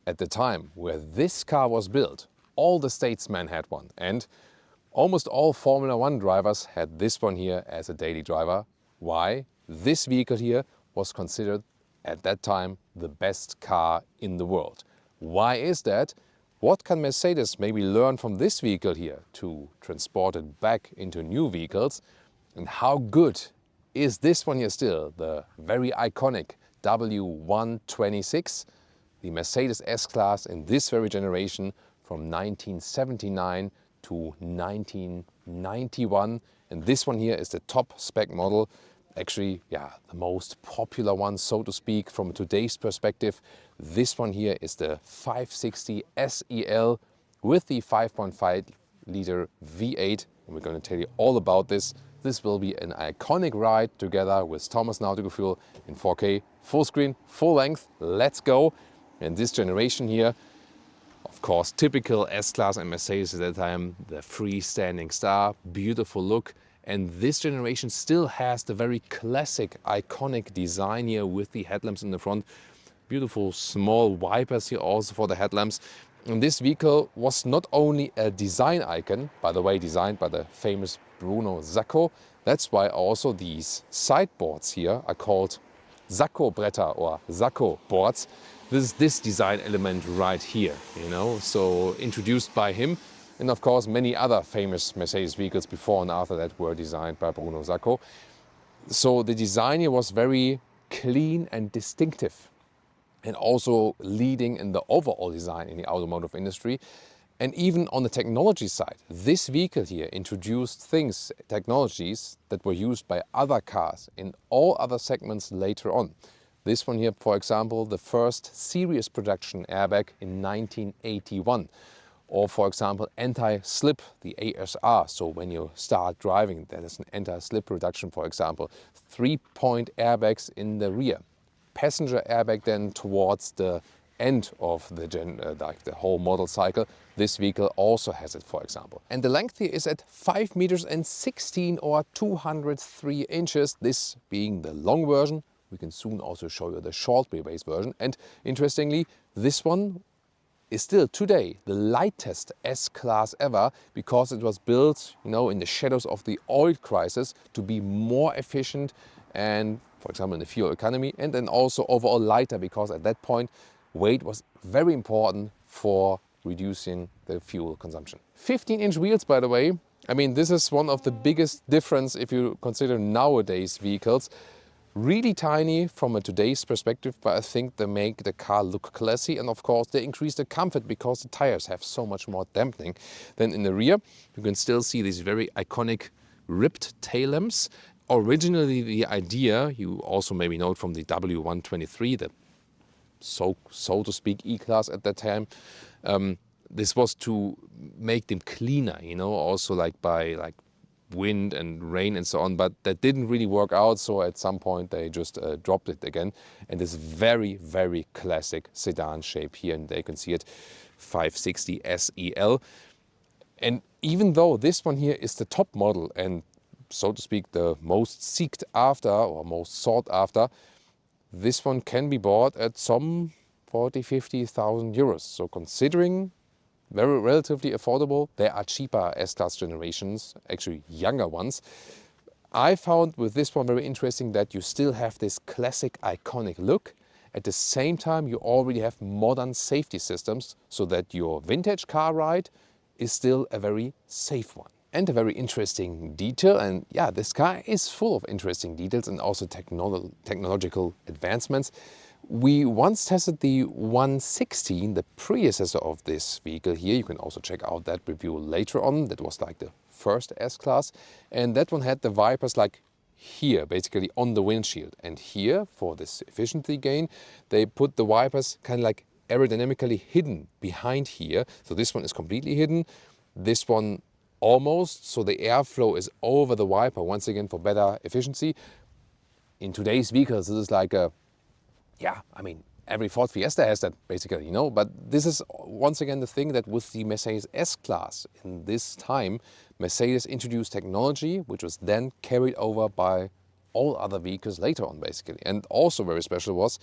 at the time where this car was built, all the statesmen had one, and almost all Formula One drivers had this one here as a daily driver. Why? This vehicle here was considered at that time the best car in the world. Why is that? What can Mercedes maybe learn from this vehicle here to transport it back into new vehicles? And how good is this one here still, the very iconic W126, the Mercedes S-Class in this very generation from 1979 to 1991. And this one here is the top spec model. Actually, yeah, the most popular one, so to speak, from today's perspective. This one here is the 560 SEL with the 5.5 liter V8. And we're going to tell you all about this. This will be an iconic ride together with Thomas Nautical Fuel in 4K, full screen, full length. Let's go. And this generation here, of course, typical S-Class and Mercedes at that time, the freestanding star, beautiful look. And this generation still has the very classic, iconic design here with the headlamps in the front. Beautiful small wipers here also for the headlamps. And this vehicle was not only a design icon, by the way, designed by the famous Bruno Sacco. That's why also these sideboards here are called Sacco-Bretter or Sacco boards. This design element right here, you know, so introduced by him. And of course, many other famous Mercedes vehicles before and after that were designed by Bruno Sacco. So the design here was very clean and distinctive, and also leading in the overall design in the automotive industry. And even on the technology side, this vehicle here introduced things, technologies that were used by other cars in all other segments later on. This one here, for example, the first series production airbag in 1981. Or, for example, anti-slip, the ASR. So when you start driving, there is an anti-slip reduction, for example. 3-point airbags in the rear. Passenger airbag then towards the end of the whole model cycle. This vehicle also has it, for example. And the length here is at 5 meters and 16 or 203 inches. This being the long version. We can soon also show you the short wheelbase version. And interestingly, this one is still today the lightest S-Class ever, because it was built, you know, in the shadows of the oil crisis to be more efficient and, for example, in the fuel economy, and then also overall lighter, because at that point weight was very important for reducing the fuel consumption. 15-inch wheels, by the way. I mean, this is one of the biggest difference if you consider nowadays vehicles. Really tiny from a today's perspective, but I think they make the car look classy, and of course they increase the comfort because the tires have so much more dampening than in the rear. You can still see these very iconic ripped tail lamps. Originally the idea, you also maybe know it from the W123, the so to speak E-Class at that time, this was to make them cleaner, you know, also like by wind and rain and so on, but that didn't really work out, so at some point they just dropped it again. And this very, very classic sedan shape here, and there you can see it, 560 SEL. And even though this one here is the top model and, so to speak, the most sought after or most sought after, this one can be bought at some 40,000–50,000 euros. So considering very relatively affordable, there are cheaper S-Class generations, actually younger ones. I found with this one very interesting that you still have this classic iconic look. At the same time, you already have modern safety systems, so that your vintage car ride is still a very safe one. And a very interesting detail, and yeah, this car is full of interesting details and also technological advancements. We once tested the 116, the predecessor of this vehicle here. You can also check out that review later on. That was like the first S-Class. And that one had the wipers like here, basically on the windshield. And here, for this efficiency gain, they put the wipers kind of like aerodynamically hidden behind here. So this one is completely hidden. This one almost, so the airflow is over the wiper, once again for better efficiency. In today's vehicles, this is like a, yeah, I mean, every Ford Fiesta has that basically, you know, but this is once again the thing that with the Mercedes S-Class in this time, Mercedes introduced technology which was then carried over by all other vehicles later on basically. And also very special was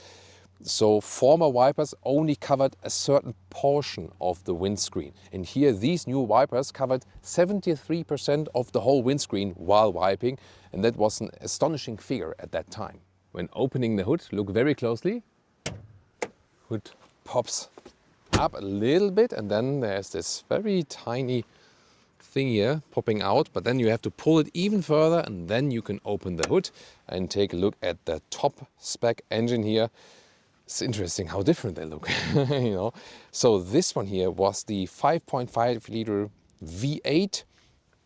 So former wipers only covered a certain portion of the windscreen. And here these new wipers covered 73% of the whole windscreen while wiping. And that was an astonishing figure at that time. When opening the hood, look very closely. Hood pops up a little bit and then there's this very tiny thing here popping out, but then you have to pull it even further and then you can open the hood and take a look at the top spec engine here. It's interesting how different they look, you know. So this one here was the 5.5 liter V8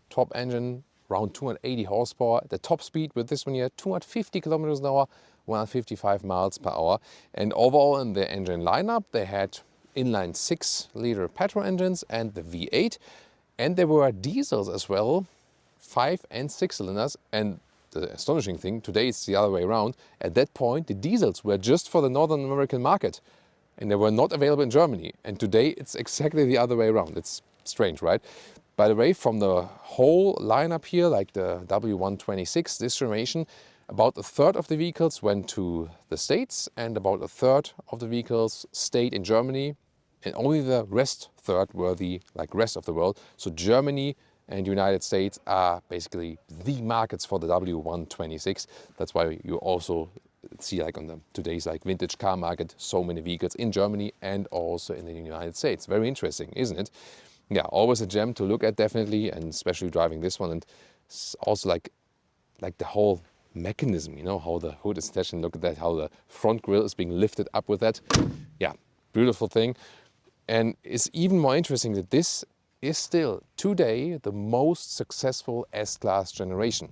top engine, around 280 horsepower. The top speed with this one here, 250 kilometers an hour, 155 miles per hour. And overall in the engine lineup, they had inline 6 liter petrol engines and the V8. And there were diesels as well, 5 and 6 cylinders. And the astonishing thing, today it's the other way around. At that point, the diesels were just for the Northern American market and they were not available in Germany. And today it's exactly the other way around. It's strange, right? By the way, from the whole lineup here, like the W126, this generation, about a third of the vehicles went to the States and about a third of the vehicles stayed in Germany. And only the rest third were the rest of the world. So Germany and United States are basically the markets for the W126. That's why you also see on the today's vintage car market so many vehicles in Germany and also in the United States. Very interesting, isn't it? Yeah, always a gem to look at definitely, and especially driving this one. And also like the whole mechanism, you know, how the hood is attached, and look at that, how the front grille is being lifted up with that. Yeah, beautiful thing. And it's even more interesting that this is still today the most successful S-Class generation.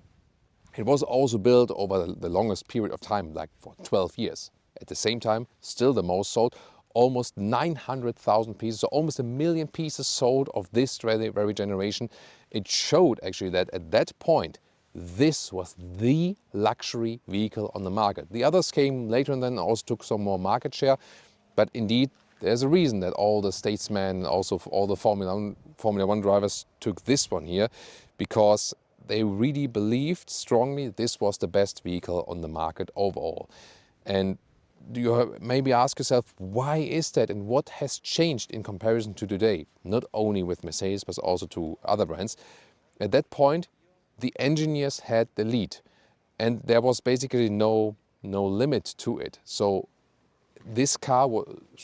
It was also built over the longest period of time, like for 12 years. At the same time, still the most sold, almost 900,000 pieces, so almost 1 million pieces sold of this very generation. It showed actually that at that point, this was the luxury vehicle on the market. The others came later and then also took some more market share, but indeed, there's a reason that all the statesmen, also all the Formula One drivers took this one here, because they really believed strongly this was the best vehicle on the market overall. And you maybe ask yourself, why is that and what has changed in comparison to today? Not only with Mercedes, but also to other brands. At that point, the engineers had the lead and there was basically no limit to it. So this car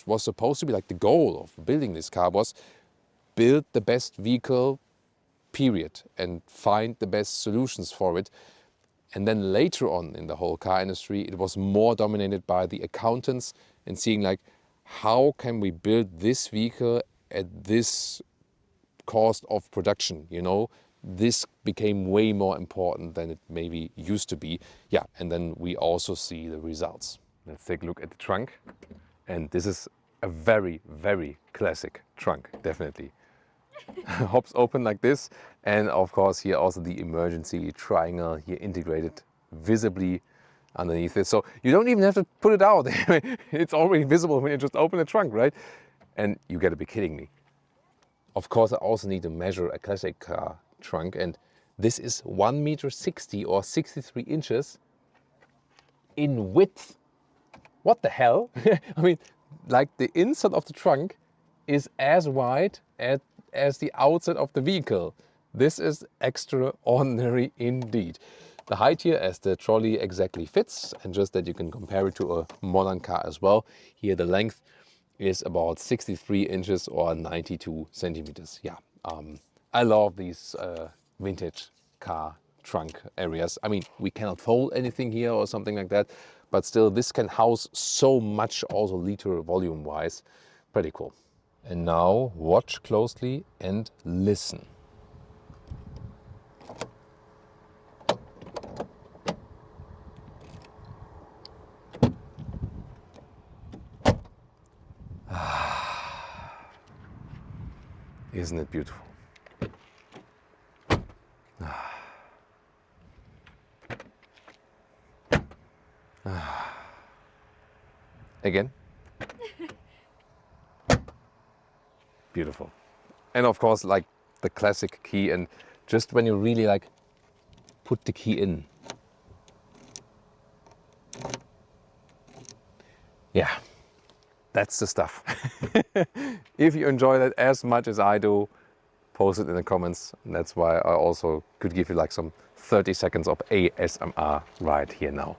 was supposed to be the goal of building this car was build the best vehicle, period, and find the best solutions for it. And then later on in the whole car industry, it was more dominated by the accountants and seeing how can we build this vehicle at this cost of production, you know? This became way more important than it maybe used to be. Yeah, and then we also see the results. Let's take a look at the trunk. And this is a very, very classic trunk, definitely. Hops open like this. And of course here also the emergency triangle here integrated visibly underneath it. So you don't even have to put it out. It's already visible when you just open the trunk, right? And you gotta be kidding me. Of course I also need to measure a classic car trunk, and this is 1.60 m or 63 inches in width. What the hell? I mean, the inside of the trunk is as wide as the outside of the vehicle. This is extraordinary indeed. The height here as the trolley exactly fits, and just that you can compare it to a modern car as well. Here the length is about 63 inches or 92 centimeters. Yeah, I love these vintage car trunk areas. I mean, we cannot fold anything here or something like that, but still this can house so much also liter volume wise. Pretty cool. And now watch closely and listen. Isn't it beautiful? Again. Beautiful. And of course, the classic key, and just when you really put the key in. Yeah. that's the stuff. If you enjoy that as much as I do, post it in the comments. And that's why I also could give you like some 30 seconds of ASMR right here now.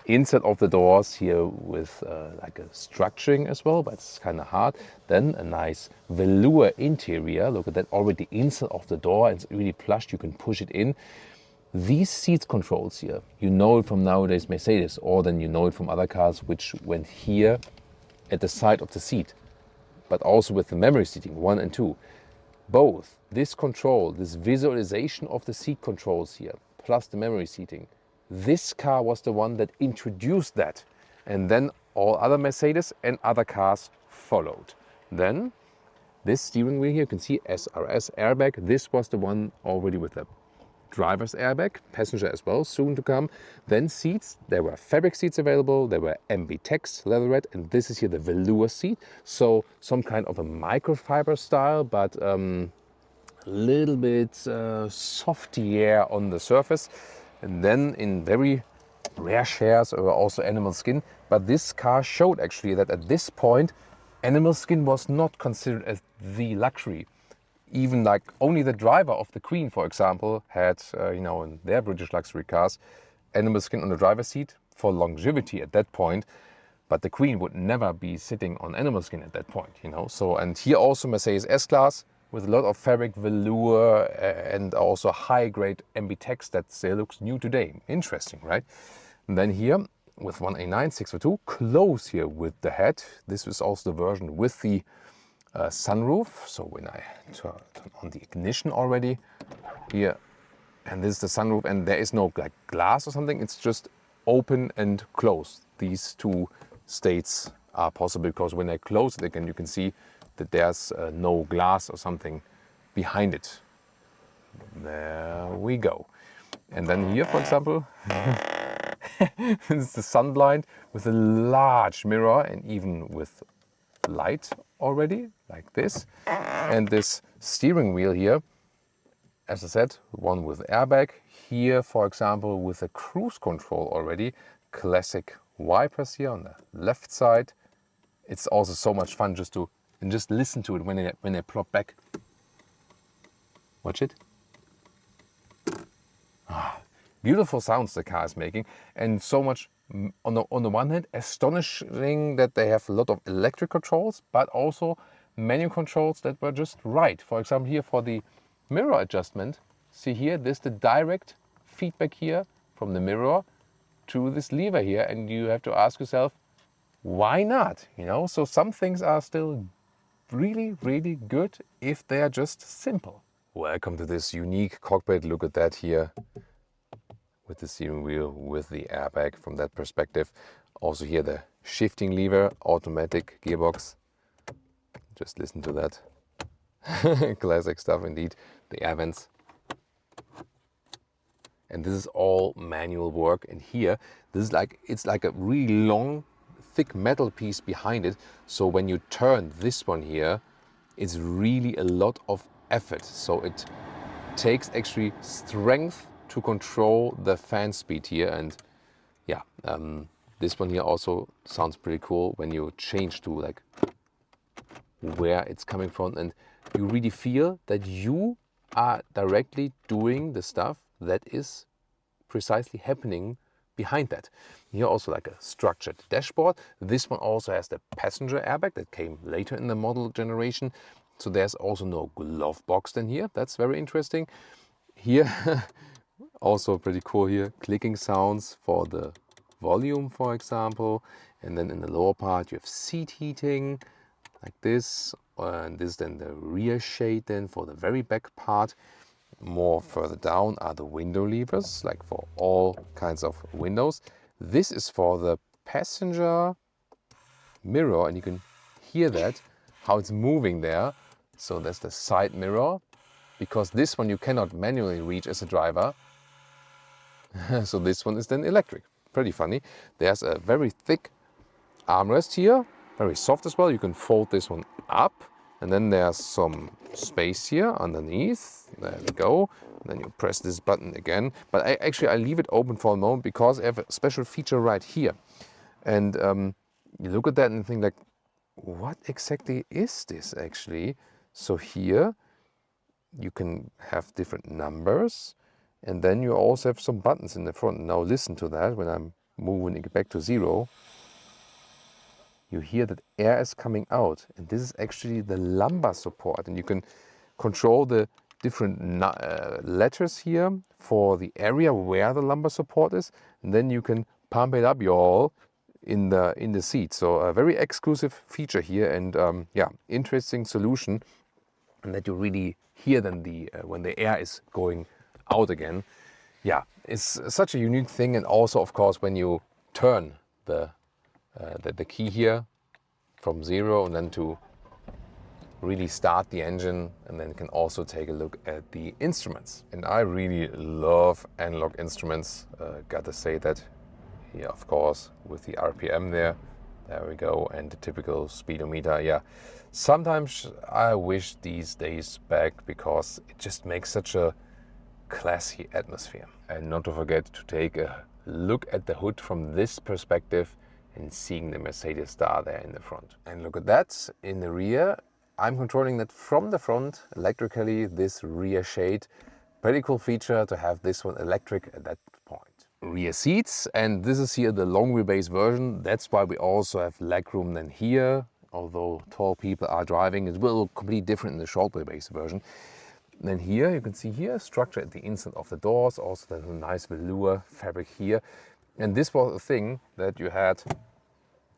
Inside of the doors here with like a structuring as well, but it's kind of hard. Then a nice velour interior. Look at that, already inside of the door. It's really plushed, you can push it in. These seat controls here, you know it from nowadays Mercedes, or then you know it from other cars which went here at the side of the seat, but also with the memory seating 1 and 2. Both this control, this visualization of the seat controls here, plus the memory seating, this car was the one that introduced that. And then all other Mercedes and other cars followed. Then this steering wheel here, you can see SRS airbag. This was the one already with the driver's airbag, passenger as well, soon to come. Then seats, there were fabric seats available, there were MB-Tex leatherette, and this is here the velour seat. So some kind of a microfiber style, but a little bit softier on the surface. And then in very rare shares or also animal skin. But this car showed actually that at this point, animal skin was not considered as the luxury. Even like only the driver of the Queen, for example, had, you know, in their British luxury cars, animal skin on the driver's seat for longevity at that point. But the Queen would never be sitting on animal skin at that point, you know. So, and here also Mercedes S-Class with a lot of fabric velour and also high-grade MB-Tex that still looks new today. Interesting, right? And then here with 1A9 602, close here with the head. This is also the version with the sunroof. So when I turn on the ignition already here, and this is the sunroof, and there is no like glass or something, it's just open and closed. These two states are possible because when I close it again, you can see that there's no glass or something behind it. There we go. And then here, for example, this is the sun blind with a large mirror and even with light already, like this. And this steering wheel here, as I said, one with airbag. Here, for example, with a cruise control already. Classic wipers here on the left side. It's also so much fun just to listen to it when they plop back. Watch it. Beautiful sounds the car is making, and so much on the one hand astonishing that they have a lot of electric controls, but also manual controls that were just right. For example, here for the mirror adjustment, see here, this is the direct feedback here from the mirror to this lever here, and you have to ask yourself, why not? You know, so some things are still really, really good if they are just simple. Welcome to this unique cockpit. Look at that here with the steering wheel, with the airbag from that perspective. Also here the shifting lever, automatic gearbox. Just listen to that. Classic stuff indeed. The air vents. And this is all manual work. And here, this is like, it's like a really long, thick metal piece behind it. So when you turn this one here, it's really a lot of effort. So it takes actually strength to control the fan speed here. And yeah, this one here also sounds pretty cool when you change to like where it's coming from, and you really feel that you are directly doing the stuff that is precisely happening behind that. Here also like a structured dashboard. This one also has the passenger airbag that came later in the model generation. So there's also no glove box then here. That's very interesting. Here, also pretty cool here, clicking sounds for the volume, for example. And then in the lower part, you have seat heating like this. And this is then the rear shade then for the very back part. More further down are the window levers, like for all kinds of windows. This is for the passenger mirror, and you can hear that, how it's moving there. So that's the side mirror, because this one you cannot manually reach as a driver. So this one is then electric. Pretty funny. There's a very thick armrest here, very soft as well. You can fold this one up, and then there's some space here underneath. There we go. And then you press this button again. But I leave it open for a moment because I have a special feature right here. And you look at that and think like, what exactly is this actually? So here you can have different numbers, and then you also have some buttons in the front. Now listen to that. When I'm moving it back to 0, you hear that air is coming out, and this is actually the lumbar support, and you can control the different letters here for the area where the lumbar support is, and then you can pump it up, y'all, in the seat. So a very exclusive feature here, and yeah, interesting solution, and that you really hear then when the air is going out again. Yeah, it's such a unique thing, and also of course when you turn the key here from 0 and then to really start the engine, and then you can also take a look at the instruments. And I really love analog instruments, gotta say that. Here of course with the RPM there we go, and the typical speedometer. Yeah, sometimes I wish these days back, because it just makes such a classy atmosphere. And not to forget to take a look at the hood from this perspective and seeing the Mercedes star there in the front. And look at that in the rear. I'm controlling that from the front electrically, this rear shade. Pretty cool feature to have this one electric at that point. Rear seats, and this is here the long wheelbase version. That's why we also have legroom than here. Although tall people are driving, it will look completely different in the short wheelbase version. And then here you can see here structure at the inside of the doors. Also there's a nice velour fabric here. And this was a thing that you had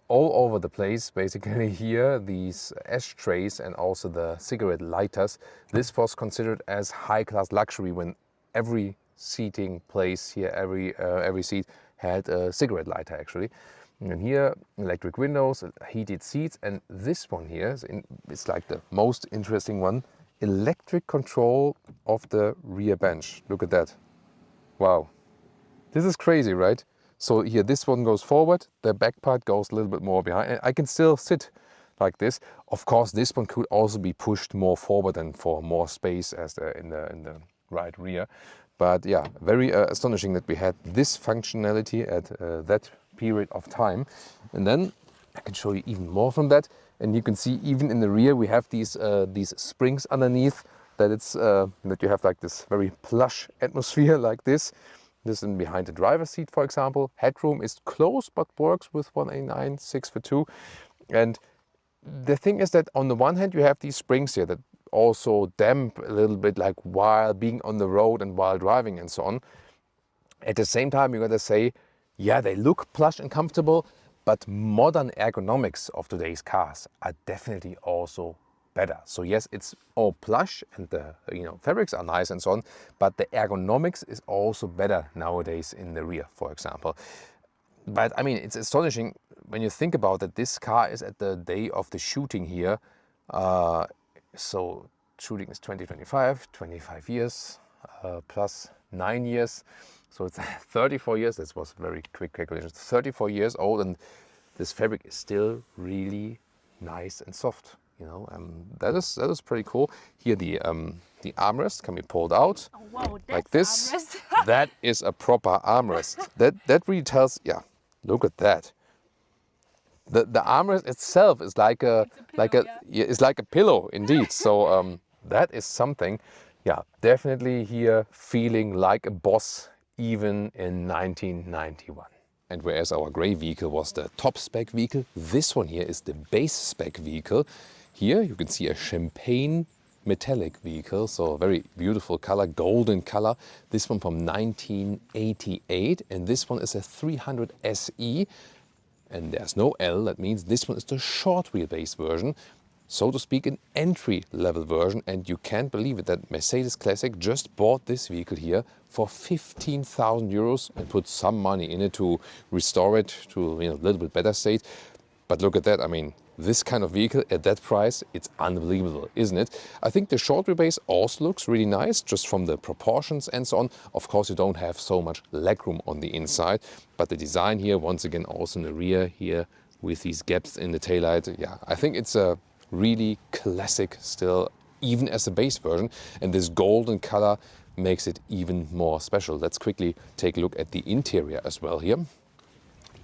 all over the place, basically here, these ashtrays and also the cigarette lighters. This was considered as high-class luxury when every seating place here, every seat had a cigarette lighter actually. And here, electric windows, heated seats, and this one here is like the most interesting one. Electric control of the rear bench. Look at that. Wow. This is crazy, right? So here, this one goes forward, the back part goes a little bit more behind, and I can still sit like this. Of course, this one could also be pushed more forward and for more space as in the right rear. But yeah, very astonishing that we had this functionality at that period of time. And then I can show you even more from that. And you can see even in the rear we have these springs underneath, that it's that you have like this very plush atmosphere like this. This is behind the driver's seat, for example. Headroom is close but works with 189, 6 for 2. And the thing is that on the one hand you have these springs here that also damp a little bit, like while being on the road and while driving and so on. At the same time, you gotta say, yeah, they look plush and comfortable, but modern ergonomics of today's cars are definitely also better. So yes, it's all plush and the fabrics are nice and so on, but the ergonomics is also better nowadays in the rear, for example. But I mean, it's astonishing when you think about that this car is at the day of the shooting here. So shooting is 2025, 25 years, plus 9 years. So it's 34 years. This was a very quick calculation. 34 years old, and this fabric is still really nice and soft. That is pretty cool. Here the armrest can be pulled out like this. That is a proper armrest. That really tells. Yeah, look at that. The armrest itself is like a pillow indeed. So that is something. Yeah, definitely here feeling like a boss even in 1991. And whereas our grey vehicle was the top spec vehicle, this one here is the base spec vehicle. Here you can see a champagne metallic vehicle, so a very beautiful color, golden color. This one from 1988, and this one is a 300 SE, and there's no L. That means this one is the short wheelbase version, so to speak, an entry level version. And you can't believe it that Mercedes Classic just bought this vehicle here for 15,000 euros and put some money in it to restore it to a little bit better state. But look at that, I mean, this kind of vehicle at that price, it's unbelievable, isn't it? I think the short wheelbase also looks really nice, just from the proportions and so on. Of course, you don't have so much legroom on the inside, but the design here, once again, also in the rear here with these gaps in the taillight. Yeah, I think it's a really classic still, even as a base version. And this golden color makes it even more special. Let's quickly take a look at the interior as well here,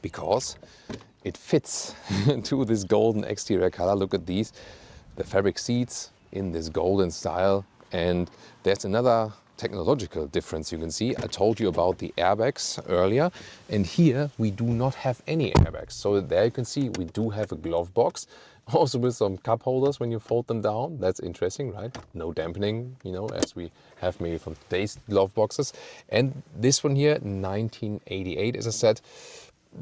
because it fits to this golden exterior color. Look at these, the fabric seats in this golden style. And there's another technological difference you can see. I told you about the airbags earlier, and here we do not have any airbags. So there you can see we do have a glove box, also with some cup holders when you fold them down. That's interesting, right? No dampening, you know, as we have maybe from today's glove boxes. And this one here, 1988, as I said,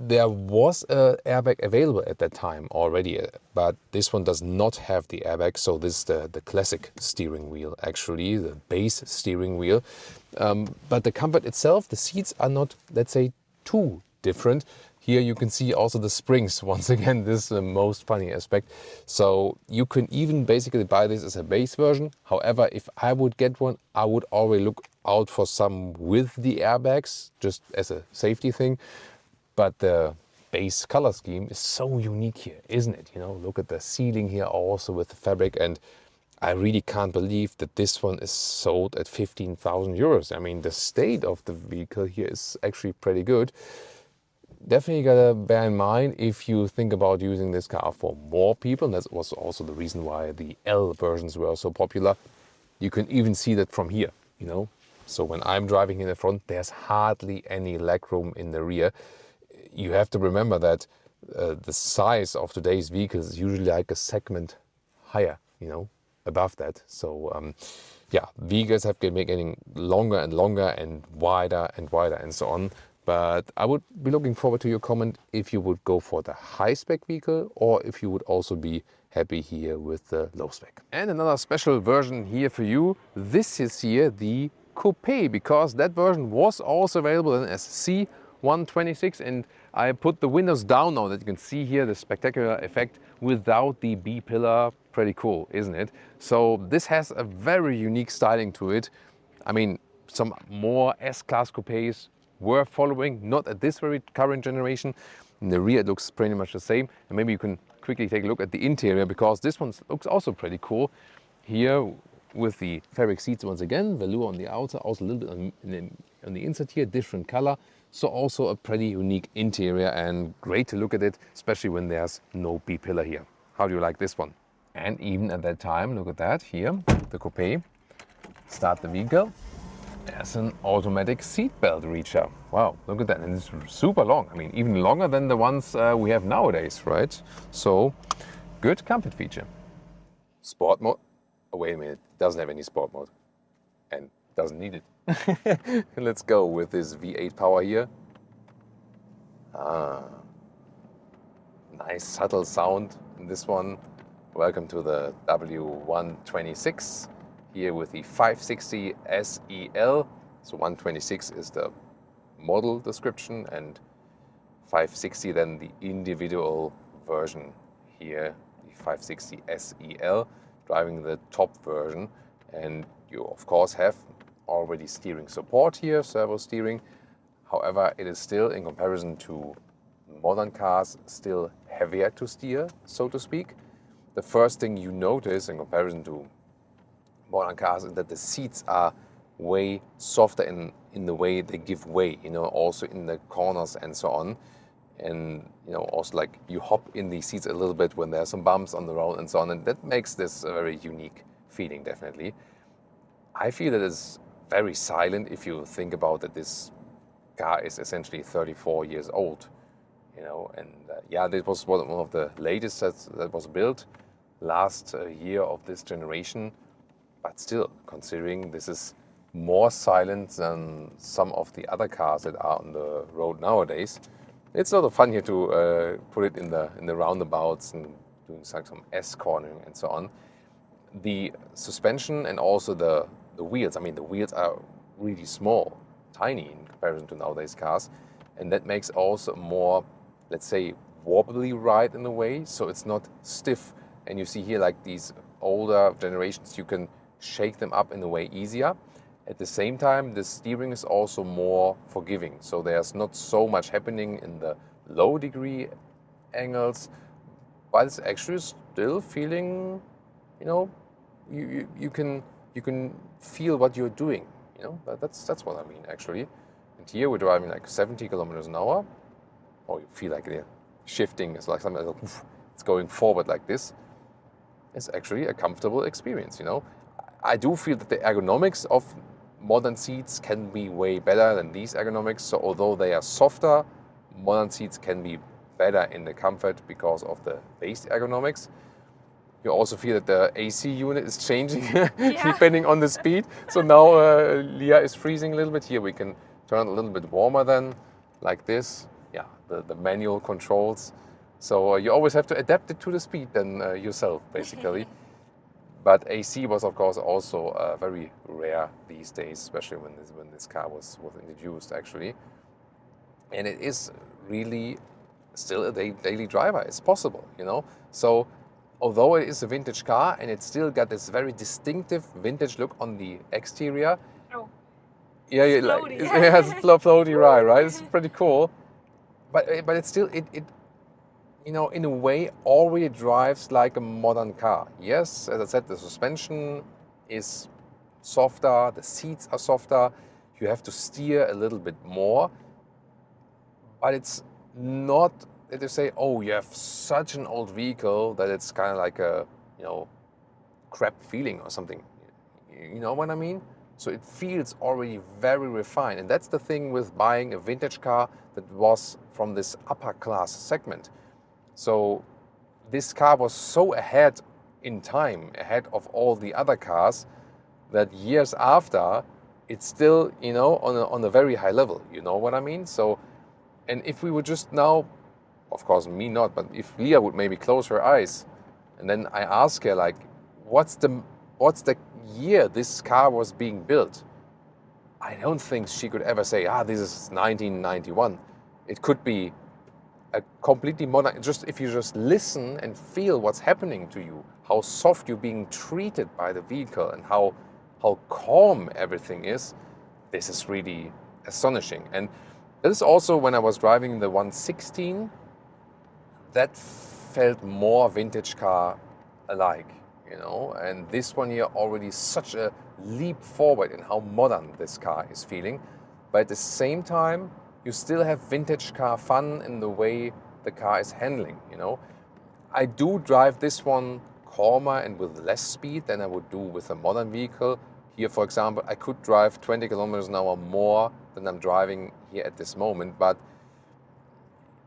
there was an airbag available at that time already, but this one does not have the airbag. So this is the classic steering wheel, actually, the base steering wheel. But the comfort itself, the seats are not, let's say, too different. Here you can see also the springs. Once again, this is the most funny aspect. So you can even basically buy this as a base version. However, if I would get one, I would always look out for some with the airbags, just as a safety thing. But the base color scheme is so unique here, isn't it? You know, look at the ceiling here also with the fabric, and I really can't believe that this one is sold at 15,000 euros. I mean, the state of the vehicle here is actually pretty good. Definitely gotta bear in mind if you think about using this car for more people, and that was also the reason why the L versions were so popular. You can even see that from here, you know. So when I'm driving in the front, there's hardly any legroom in the rear. You have to remember that the size of today's vehicles is usually like a segment higher, you know, above that. So yeah, vehicles have been getting longer and longer and wider and so on. But I would be looking forward to your comment if you would go for the high spec vehicle or if you would also be happy here with the low spec. And another special version here for you. This is here the Coupe, because that version was also available in as C126, and I put the windows down now that you can see here the spectacular effect without the B-pillar. Pretty cool, isn't it? So this has a very unique styling to it. I mean, some more S-Class coupes were following, not at this very current generation. In the rear it looks pretty much the same. And maybe you can quickly take a look at the interior, because this one looks also pretty cool. Here with the fabric seats once again, velour on the outside, also a little bit on the inside here, different color. So also a pretty unique interior and great to look at it, especially when there's no B-pillar here. How do you like this one? And even at that time, look at that here, the Coupe. Start the vehicle. There's an automatic seatbelt reacher. Wow, look at that, and it's super long. I mean, even longer than the ones we have nowadays, right? So, good comfort feature. Sport mode. Oh, wait a minute, it doesn't have any sport mode. And doesn't need it. Let's go with this V8 power here. Nice subtle sound in this one. Welcome to the W126 here with the 560 SEL. So 126 is the model description and 560 then the individual version here, the 560 SEL, driving the top version. And you of course have already steering support here, servo steering. However, it is still, in comparison to modern cars, still heavier to steer, so to speak. The first thing you notice in comparison to modern cars is that the seats are way softer in the way they give way, you know, also in the corners and so on. And, you know, also like you hop in the seats a little bit when there are some bumps on the road and so on. And that makes this a very unique feeling, definitely. I feel that it's very silent if you think about that this car is essentially 34 years old, you know, and yeah, this was one of the latest that was built last year of this generation, but still, considering this is more silent than some of the other cars that are on the road nowadays, it's a lot of fun here to put it in the roundabouts and doing some S-cornering and so on. The suspension and also the wheels, I mean, the wheels are really small, tiny in comparison to nowadays cars, and that makes also more, let's say, wobbly ride in a way, so it's not stiff. And you see here, like these older generations, you can shake them up in a way easier. At the same time, the steering is also more forgiving, so there's not so much happening in the low degree angles, but it's actually still feeling, you know, you can feel what you're doing, you know. That's what I mean, actually. And here we're driving like 70 kilometers an hour, or you feel like, yeah, shifting. It's like something like, it's going forward like this. It's actually a comfortable experience, you know. I do feel that the ergonomics of modern seats can be way better than these ergonomics. So although they are softer, modern seats can be better in the comfort because of the base ergonomics. You also feel that the AC unit is changing depending on the speed. So now Leah is freezing a little bit. Here we can turn a little bit warmer then, like this. Yeah, the manual controls. So you always have to adapt it to the speed then yourself, basically. But AC was, of course, also very rare these days, especially when this car was introduced, actually. And it is really still a daily driver. It's possible, you know. So although it is a vintage car and it's still got this very distinctive vintage look on the exterior. Oh. Yeah, floaty. It has a floaty ride, right? It's pretty cool. But it's still, it you know, in a way, already drives like a modern car. Yes, as I said, the suspension is softer, the seats are softer, you have to steer a little bit more, but it's not that you say, oh, you have such an old vehicle that it's kind of like a, you know, crap feeling or something. You know what I mean? So it feels already very refined. And that's the thing with buying a vintage car that was from this upper class segment. So this car was so ahead in time, ahead of all the other cars, that years after, it's still, you know, on a very high level. You know what I mean? So, and if we would just now, of course me not, but if Leah would maybe close her eyes, and then I ask her like, what's the year this car was being built? I don't think she could ever say, this is 1991. It could be a completely modern, just if you just listen and feel what's happening to you, how soft you're being treated by the vehicle and how calm everything is, this is really astonishing. And that is also when I was driving the 116, that felt more vintage car alike, you know, and this one here already such a leap forward in how modern this car is feeling. But at the same time, you still have vintage car fun in the way the car is handling, you know. I do drive this one calmer and with less speed than I would do with a modern vehicle. Here, for example, I could drive 20 kilometers an hour more than I'm driving here at this moment, but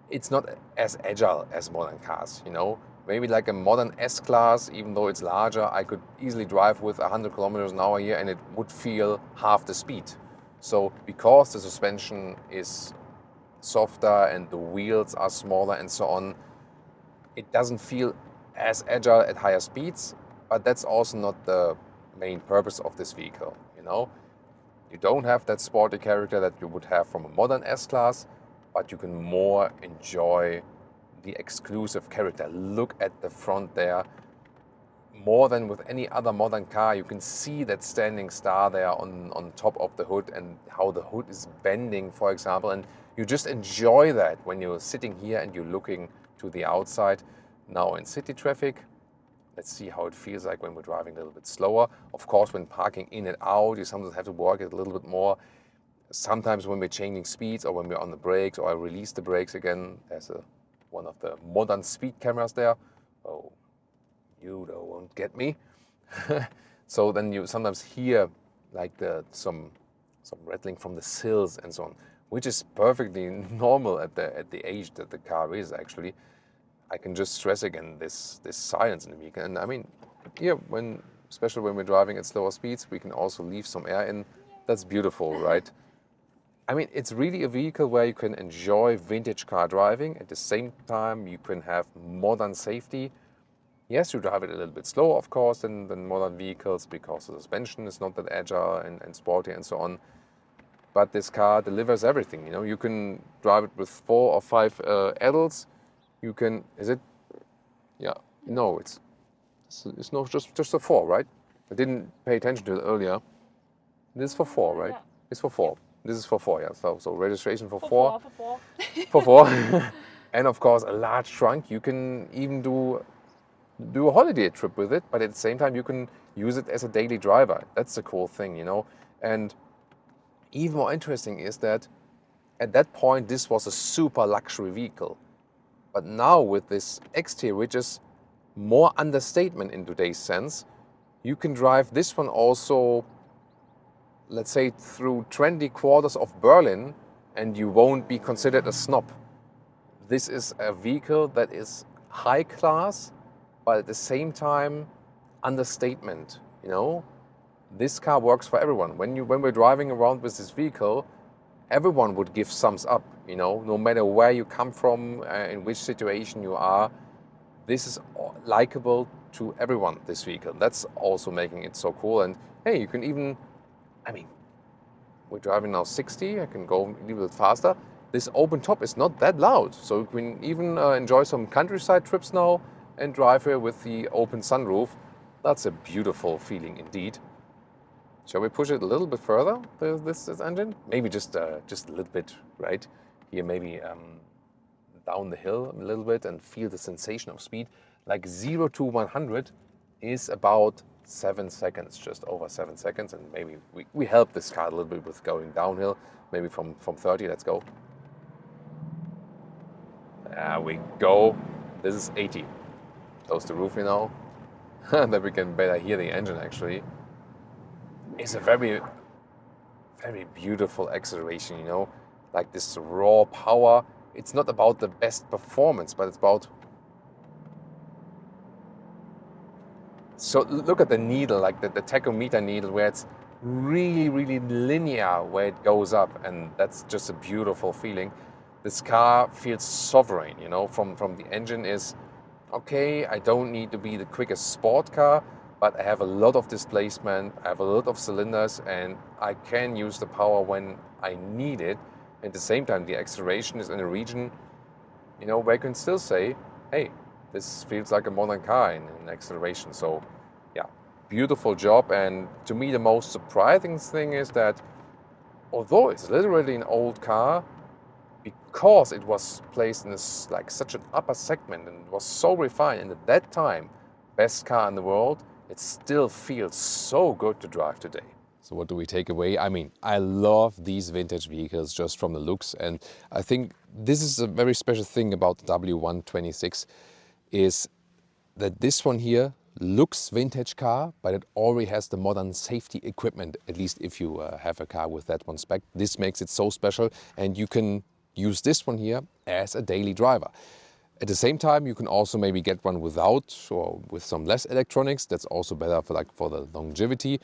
it's not as agile as modern cars, you know. Maybe like a modern S-Class, even though it's larger, I could easily drive with 100 kilometers an hour here and it would feel half the speed. So because the suspension is softer and the wheels are smaller and so on, it doesn't feel as agile at higher speeds, but that's also not the main purpose of this vehicle, you know. You don't have that sporty character that you would have from a modern S-Class, but you can more enjoy the exclusive character. Look at the front there. More than with any other modern car, you can see that standing star there on top of the hood and how the hood is bending, for example. And you just enjoy that when you're sitting here and you're looking to the outside. Now in city traffic, let's see how it feels like when we're driving a little bit slower. Of course, when parking in and out, you sometimes have to work it a little bit more. Sometimes when we're changing speeds or when we're on the brakes or I release the brakes again, there's one of the modern speed cameras there. Oh, you won't get me. So then you sometimes hear like some rattling from the sills and so on, which is perfectly normal at the age that the car is actually. I can just stress again this silence in the vehicle. And I mean, yeah, especially when we're driving at slower speeds, we can also leave some air in. That's beautiful, right? I mean, it's really a vehicle where you can enjoy vintage car driving. At the same time, you can have modern safety. Yes, you drive it a little bit slower, of course, than modern vehicles because the suspension is not that agile and sporty and so on. But this car delivers everything. You know, you can drive it with 4 or 5 adults. You can, is it? Yeah, no, it's no, just a 4, right? I didn't pay attention to it earlier. This is for 4, right? Yeah. It's for 4. This is for 4, yeah. So registration for 4. For four. For 4. And of course, a large trunk. You can even do a holiday trip with it, but at the same time, you can use it as a daily driver. That's the cool thing, you know. And even more interesting is that at that point, this was a super luxury vehicle. But now with this exterior, which is more understatement in today's sense, you can drive this one also, let's say, through 20 quarters of Berlin and you won't be considered a snob. This is a vehicle that is high class, but at the same time, understatement, you know? This car works for everyone. When we're driving around with this vehicle, everyone would give thumbs up, you know, no matter where you come from, in which situation you are. This is likable to everyone, this vehicle. That's also making it so cool. And hey, you can even, I mean, we're driving now 60, I can go a little bit faster. This open top is not that loud, so you can even enjoy some countryside trips now and drive here with the open sunroof. That's a beautiful feeling indeed. Shall we push it a little bit further, this engine? Maybe just a little bit, right? Here maybe down the hill a little bit and feel the sensation of speed. Like 0 to 100 is about 7 seconds, just over 7 seconds. And maybe we help this car a little bit with going downhill. Maybe from 30, let's go. There we go. This is 80. Close the roof, you know. That we can better hear the engine actually. It's a very, very beautiful acceleration, you know, like this raw power. It's not about the best performance, but it's about... So look at the needle, like the tachometer needle, where it's really, really linear where it goes up, and that's just a beautiful feeling. This car feels sovereign, you know, from the engine is, okay, I don't need to be the quickest sport car, but I have a lot of displacement, I have a lot of cylinders, and I can use the power when I need it. At the same time, the acceleration is in a region, you know, where you can still say, hey, this feels like a modern car in acceleration. So, yeah, beautiful job. And to me, the most surprising thing is that although it's literally an old car, because it was placed in this, like such an upper segment and it was so refined, and at that time, best car in the world, it still feels so good to drive today. So what do we take away? I mean, I love these vintage vehicles just from the looks, and I think this is a very special thing about the W126 is that this one here looks vintage car, but it already has the modern safety equipment, at least if you have a car with that one spec. This makes it so special, and you can use this one here as a daily driver. At the same time, you can also maybe get one without or with some less electronics. That's also better for the longevity.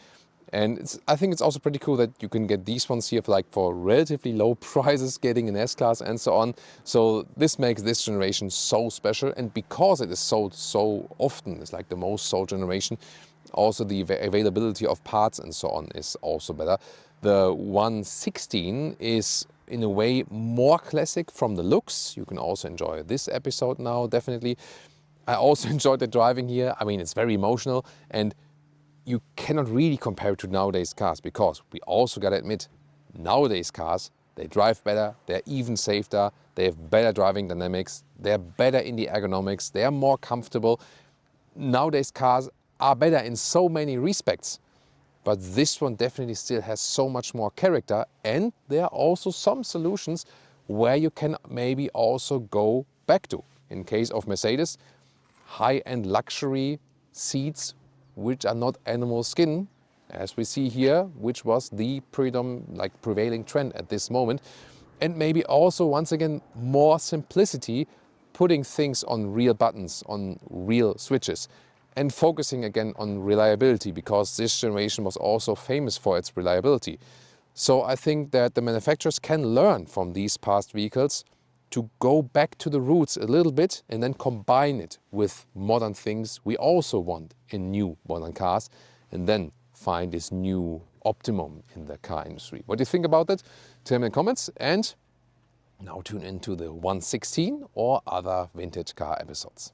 And I think it's also pretty cool that you can get these ones here for relatively low prices, getting an S-Class and so on. So this makes this generation so special. And because it is sold so often, it's like the most sold generation, also the availability of parts and so on is also better. The 116 is in a way more classic from the looks. You can also enjoy this episode now, definitely. I also enjoyed the driving here. I mean, it's very emotional, and you cannot really compare it to nowadays cars, because we also gotta admit, nowadays cars, they drive better, they're even safer, they have better driving dynamics, they're better in the ergonomics, they are more comfortable. Nowadays cars are better in so many respects. But this one definitely still has so much more character, and there are also some solutions where you can maybe also go back to. In case of Mercedes, high-end luxury seats which are not animal skin, as we see here, which was the prevailing trend at this moment. And maybe also, once again, more simplicity, putting things on real buttons, on real switches. And focusing again on reliability, because this generation was also famous for its reliability. So I think that the manufacturers can learn from these past vehicles to go back to the roots a little bit and then combine it with modern things we also want in new modern cars, and then find this new optimum in the car industry. What do you think about that? Tell me in the comments, and now tune into the 116 or other vintage car episodes.